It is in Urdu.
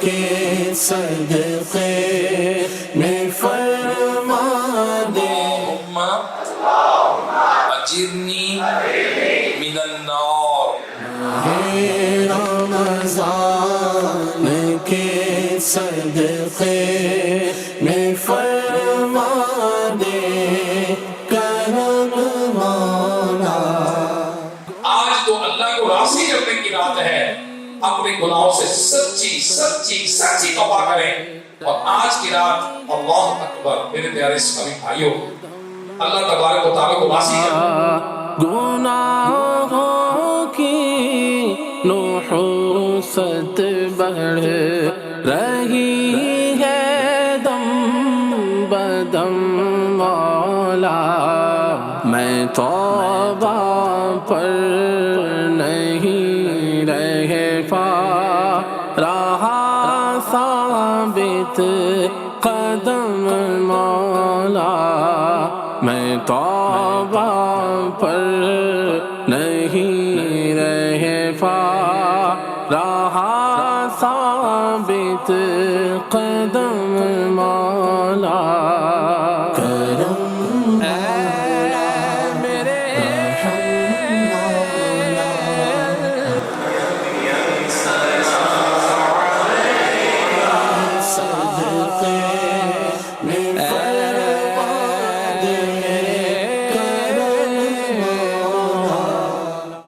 کے صدقے میں فرما دے اجرنی من النار رمضان کے صدقے میں فرما دے کرم مولا۔ آج تو اللہ کو راضی کرنے کی رات ہے، اپنے گناہوں سے سچی سچی سچی توبہ کریں، اور آج کی رات اللہ اکبر میرے پیارے اسلامی بھائیوں، اللہ تبارک و تعالیٰ کو راضی کریں۔ گناہوں کی نحوست بڑھ رہی ہے دم بدم مولا، میں توبہ پر نہیں رہ پا رہا ثابت قدم مولا، میں توبہ پر نہیں رہ پا رہا ثابت قدم مولا۔